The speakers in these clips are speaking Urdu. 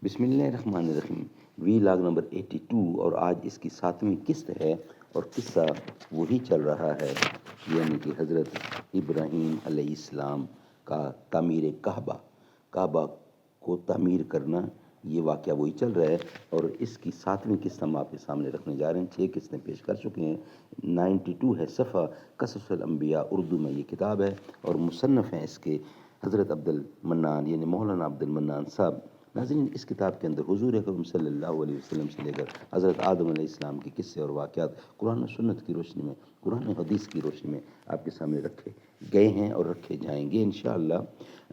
بسم اللہ الرحمن الرحیم، وی لاگ نمبر 82، اور آج اس کی 7ویں قسط ہے اور قصہ وہی چل رہا ہے، یعنی کہ حضرت ابراہیم علیہ السلام کا تعمیر کعبہ کو تعمیر کرنا، یہ واقعہ وہی چل رہا ہے۔ اور اس کی 7ویں قسط ہم آپ کے سامنے رکھنے جا رہے ہیں۔ 6 قسطیں پیش کر چکے ہیں۔ 92 ہے صفحہ قصص الانبیاء، اردو میں یہ کتاب ہے، اور مصنف ہیں اس کے حضرت عبد المنان، یعنی مولانا عبد المنان صاحب۔ ناظرین، اس کتاب کے اندر حضور اکرم صلی اللہ علیہ وسلم سے لے کر حضرت آدم علیہ السلام کے قصے اور واقعات قرآن و سنت کی روشنی میں، قرآن و حدیث کی روشنی میں آپ کے سامنے رکھے گئے ہیں اور رکھے جائیں گے انشاءاللہ۔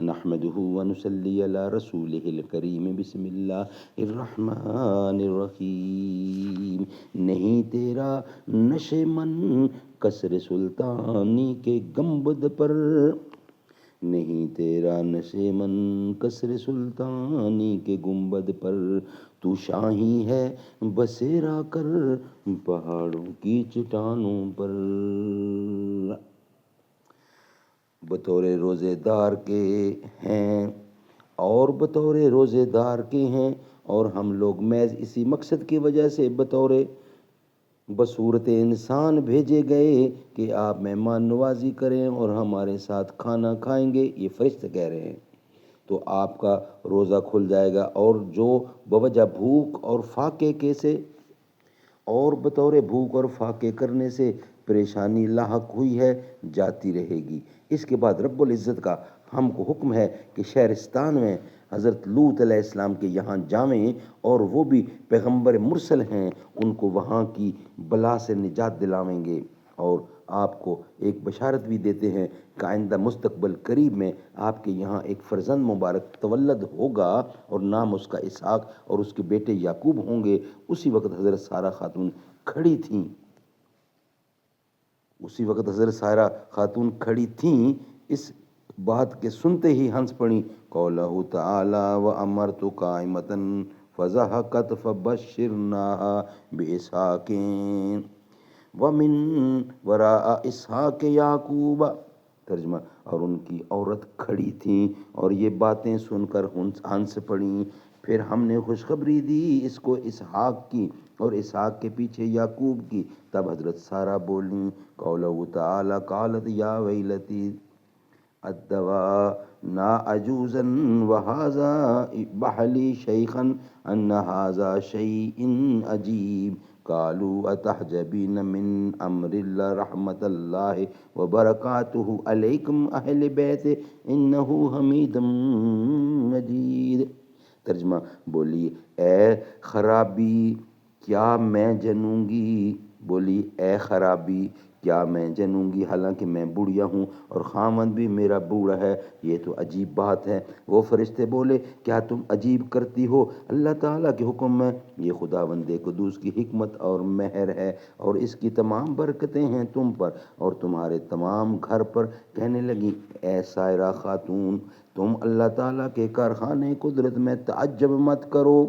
نحمدہ ونصلی علی رسولہ الکریم، بسم اللہ الرحمن الرحیم۔ نہیں تیرا نشے من قصر سلطانی کے گنبد پر، نہیں تیرا نشے من قصر سلطانی کے گنبد پر، تو شاہی ہے بسیرا کر پہاڑوں کی چٹانوں پر۔ بطور روزے دار کے ہیں بطور روزے دار کے ہیں، اور ہم لوگ محض اسی مقصد کی وجہ سے بطور بصورت انسان بھیجے گئے کہ آپ مہمان نوازی کریں اور ہمارے ساتھ کھانا کھائیں گے، یہ فرشتے کہہ رہے ہیں، تو آپ کا روزہ کھل جائے گا، اور جو بوجہ بھوک اور فاقے کے سے اور بطور بھوک اور فاقے کرنے سے پریشانی لاحق ہوئی ہے، جاتی رہے گی۔ اس کے بعد رب العزت کا ہم کو حکم ہے کہ شہرستان میں حضرت لوط علیہ السلام کے یہاں جاویں، اور وہ بھی پیغمبر مرسل ہیں، ان کو وہاں کی بلا سے نجات دلاویں گے۔ اور آپ کو ایک بشارت بھی دیتے ہیں کہ آئندہ مستقبل قریب میں آپ کے یہاں ایک فرزند مبارک تولد ہوگا، اور نام اس کا اسحاق، اور اس کے بیٹے یعقوب ہوں گے۔ اسی وقت حضرت سارہ خاتون کھڑی تھیں، اس بات کے سنتے ہی ہنس پڑی۔ قولہ تعالی وامرت قائمۃ فضحکت فبشرناها باسحاق ومن وراء اسحاق یعقوب۔ ترجمہ، اور ان کی عورت کھڑی تھیں اور یہ باتیں سن کر ہنس پڑیں، پھر ہم نے خوشخبری دی اس کو اسحاق کی اور اسحاق کے پیچھے یعقوب کی۔ تب حضرت سارہ بولیں، قولہ تعالی قالت یا ویلتی ادوا نا عجوزا وہذا بحلی شیخا ان ھذا شیء عجیب۔ قالوا اتحجبین من امر اللہ رحمت اللہ وبرکاتہ علیکم اہل بیت انہ حمید مجید۔ ترجمہ، بولی اے خرابی کیا میں جنوں گی حالانکہ میں بوڑھیا ہوں اور خاوند بھی میرا بوڑھا ہے، یہ تو عجیب بات ہے۔ وہ فرشتے بولے، کیا تم عجیب کرتی ہو اللہ تعالیٰ کے حکم میں؟ یہ خداوند قدوس کی حکمت اور مہر ہے، اور اس کی تمام برکتیں ہیں تم پر اور تمہارے تمام گھر پر۔ کہنے لگی، اے سائرہ خاتون، تم اللہ تعالیٰ کے کارخانے قدرت میں تعجب مت کرو،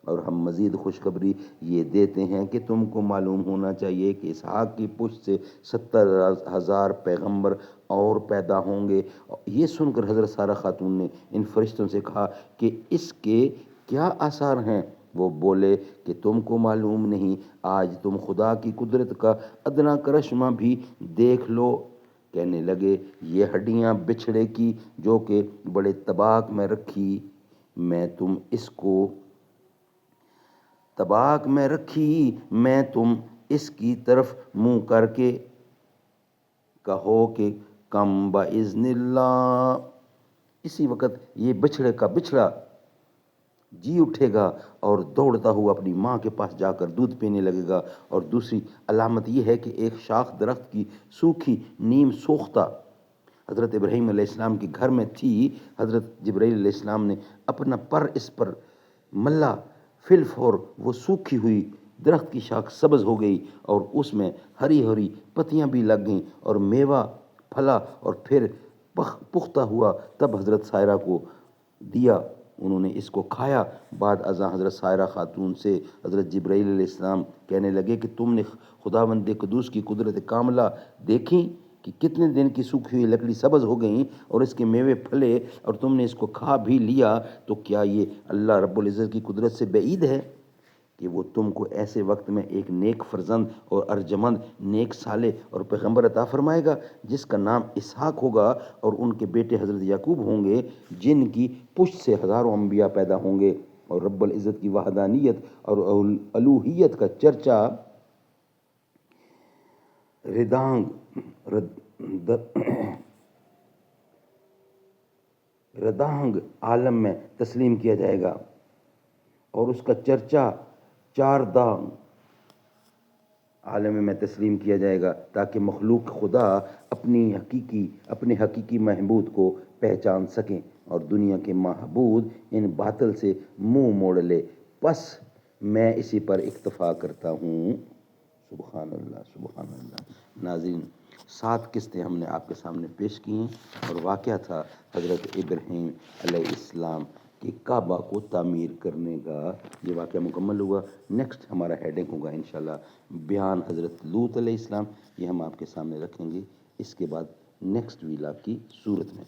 اور ہم مزید خوشخبری یہ دیتے ہیں کہ تم کو معلوم ہونا چاہیے کہ اسحاق کی پشت سے 70,000 پیغمبر اور پیدا ہوں گے۔ یہ سن کر حضرت سارہ خاتون نے ان فرشتوں سے کہا کہ اس کے کیا آثار ہیں؟ وہ بولے کہ تم کو معلوم نہیں، آج تم خدا کی قدرت کا ادنا کرشمہ بھی دیکھ لو۔ کہنے لگے، یہ ہڈیاں بچھڑے کی جو کہ بڑے طباق میں رکھی، میں تم اس کی طرف منہ کر کے کہو کہ کم باذن اللہ۔ اسی وقت یہ بچھڑے کا بچھڑا جی اٹھے گا اور دوڑتا ہوا اپنی ماں کے پاس جا کر دودھ پینے لگے گا۔ اور دوسری علامت یہ ہے کہ ایک شاخ درخت کی سوکھی نیم سوختہ حضرت ابراہیم علیہ السلام کے گھر میں تھی۔ حضرت جبرائیل علیہ السلام نے اپنا پر اس پر ملا، فور وہ سوکھی ہوئی درخت کی شاخ سبز ہو گئی، اور اس میں ہری ہری پتیاں بھی لگ گئیں اور میوہ پھلا اور پھر پختہ ہوا۔ تب حضرت سائرہ کو دیا، انہوں نے اس کو کھایا۔ بعد ازاں حضرت سائرہ خاتون سے حضرت جبرائیل علیہ السلام کہنے لگے کہ تم نے خداوند قدوس کی قدرت کاملہ دیکھی کہ کتنے دن کی سوکھی ہوئی لکڑی سبز ہو گئیں اور اس کے میوے پھلے اور تم نے اس کو کھا بھی لیا، تو کیا یہ اللہ رب العزت کی قدرت سے بعید ہے کہ وہ تم کو ایسے وقت میں ایک نیک فرزند اور ارجمند نیک صالح اور پیغمبر عطا فرمائے گا جس کا نام اسحاق ہوگا، اور ان کے بیٹے حضرت یعقوب ہوں گے جن کی پشت سے ہزاروں انبیاء پیدا ہوں گے، اور رب العزت کی وحدانیت اور الوہیت کا چرچا ردانگ ردانگ عالم میں تسلیم کیا جائے گا، اور اس کا چرچا چار دانگ عالم میں تسلیم کیا جائے گا، تاکہ مخلوق خدا اپنے حقیقی محبود کو پہچان سکیں اور دنیا کے معبود ان باطل سے منہ موڑ لے، پس میں اسی پر اکتفا کرتا ہوں۔ سبحان اللہ، سبحان اللہ۔ ناظرین، 7 قسطیں ہم نے آپ کے سامنے پیش کی ہیں، اور واقعہ تھا حضرت ابراہیم علیہ السلام کہ کعبہ کو تعمیر کرنے کا یہ واقعہ مکمل ہوا۔ نیکسٹ ہمارا ہیڈنگ ہوگا انشاءاللہ بیان حضرت لوط علیہ السلام، یہ ہم آپ کے سامنے رکھیں گے اس کے بعد نیکسٹ ویلاگ کی صورت میں۔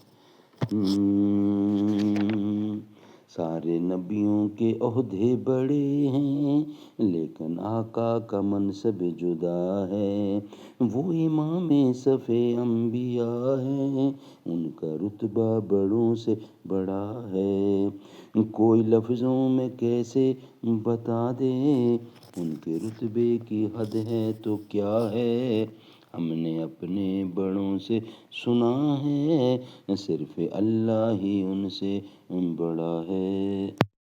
سارے نبیوں کے عہدے بڑے ہیں لیکن آقا کا منصب جدا ہے، وہ امام صف انبیاء ہیں، ان کا رتبہ بڑوں سے بڑا ہے، کوئی لفظوں میں کیسے بتا دے، ان کے رتبے کی حد ہے تو کیا ہے، ہم نے اپنے بڑوں سے سنا ہے، صرف اللہ ہی ان سے بڑا ہے۔